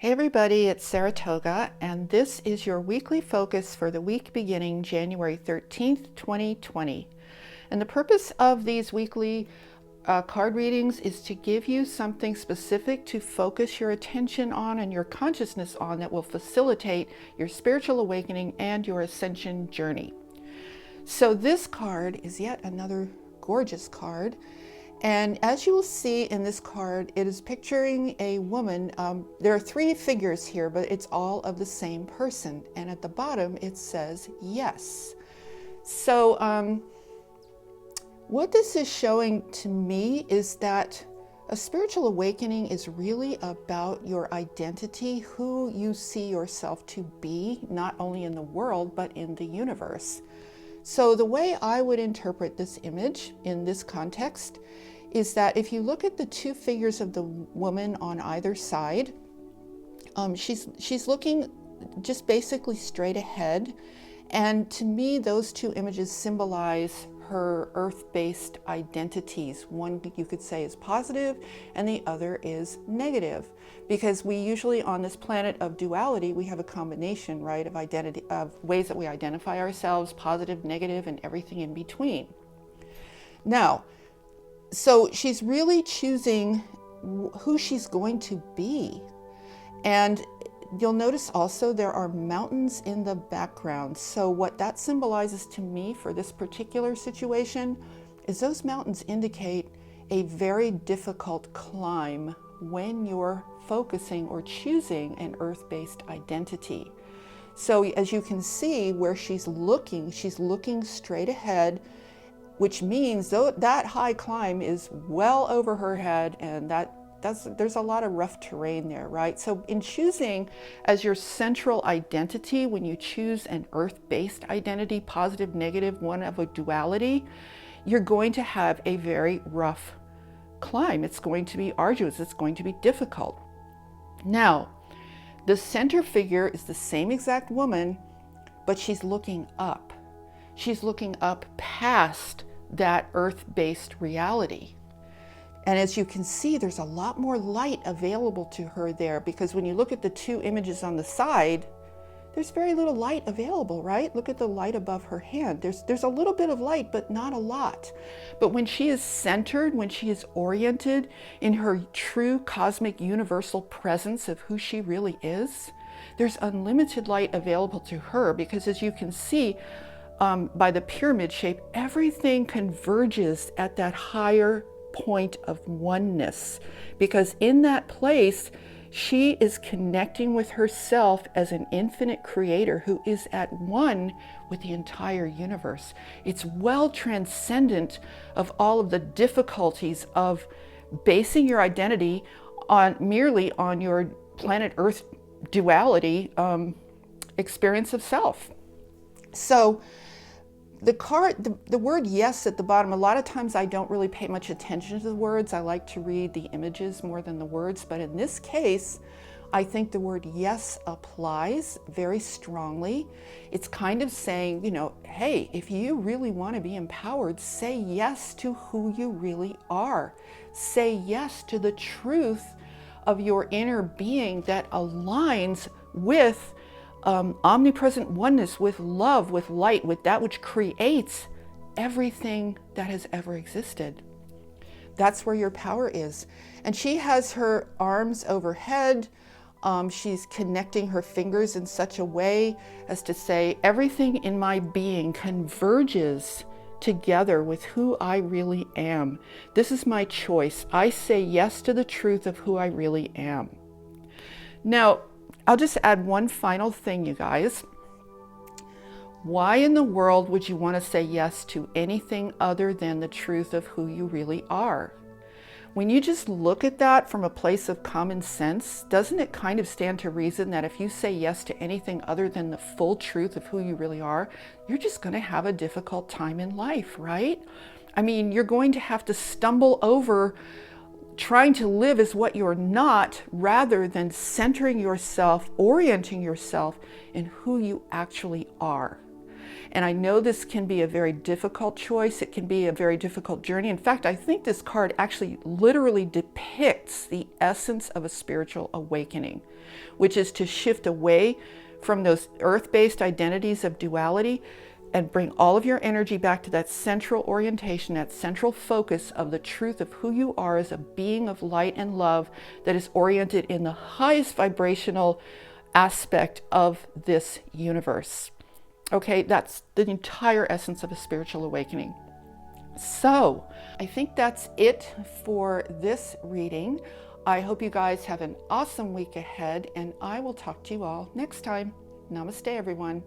Hey everybody, it's Saratoga, and this is your weekly focus for the week beginning January 13th, 2020. And the purpose of these weekly card readings is to give you something specific to focus your attention on and your consciousness on that will facilitate your spiritual awakening and your ascension journey. So this card is yet another gorgeous card. And as you will see in this card, it is picturing a woman. There are three figures here, but it's all of the same person. And at the bottom, it says yes. So what this is showing to me is that a spiritual awakening is really about your identity, who you see yourself to be, not only in the world, but in the universe. So the way I would interpret this image in this context is that if you look at the two figures of the woman on either side, she's looking just basically straight ahead. And to me, those two images symbolize her earth-based identities. One you could say is positive and the other is negative, because we usually on this planet of duality, we have a combination, right, of identity, of ways that we identify ourselves, positive, negative, and everything in between. Now, so she's really choosing who she's going to be. And you'll notice also there are mountains in the background. So what that symbolizes to me for this particular situation is those mountains indicate a very difficult climb when you're focusing or choosing an earth-based identity. So as you can see where she's looking straight ahead, which means that high climb is well over her head, and there's a lot of rough terrain there, right? So in choosing as your central identity, when you choose an earth-based identity, positive, negative, one of a duality, you're going to have a very rough climb. It's going to be arduous. It's going to be difficult. Now, the center figure is the same exact woman, but she's looking up. She's looking up past that earth-based reality. And as you can see, there's a lot more light available to her there, because when you look at the two images on the side, there's very little light available, right? Look at the light above her hand. There's a little bit of light, but not a lot. But when she is centered, when she is oriented in her true cosmic universal presence of who she really is, there's unlimited light available to her, because as you can see, by the pyramid shape, everything converges at that higher point of oneness, because in that place, she is connecting with herself as an infinite creator who is at one with the entire universe. It's well transcendent of all of the difficulties of basing your identity on merely on your planet Earth duality experience of self. So the word yes at the bottom, a lot of times I don't really pay much attention to the words. I like to read the images more than the words. But in this case, I think the word yes applies very strongly. It's kind of saying, hey, if you really want to be empowered, say yes to who you really are. Say yes to the truth of your inner being that aligns with omnipresent oneness, with love, with light, with that which creates everything that has ever existed. That's where your power is. And she has her arms overhead. She's connecting her fingers in such a way as to say, everything in my being converges together with who I really am. This is my choice. I say yes to the truth of who I really am. Now, I'll just add one final thing, you guys. Why in the world would you want to say yes to anything other than the truth of who you really are? When you just look at that from a place of common sense, doesn't it kind of stand to reason that if you say yes to anything other than the full truth of who you really are, you're just going to have a difficult time in life, right? I mean, you're going to have to stumble over trying to live as what you're not, rather than centering yourself, orienting yourself in who you actually are. And I know this can be a very difficult choice. It can be a very difficult journey. In fact, I think this card actually literally depicts the essence of a spiritual awakening, which is to shift away from those earth-based identities of duality and bring all of your energy back to that central orientation, that central focus of the truth of who you are as a being of light and love that is oriented in the highest vibrational aspect of this universe. Okay, that's the entire essence of a spiritual awakening. So I think that's it for this reading. I hope you guys have an awesome week ahead, and I will talk to you all next time. Namaste, everyone.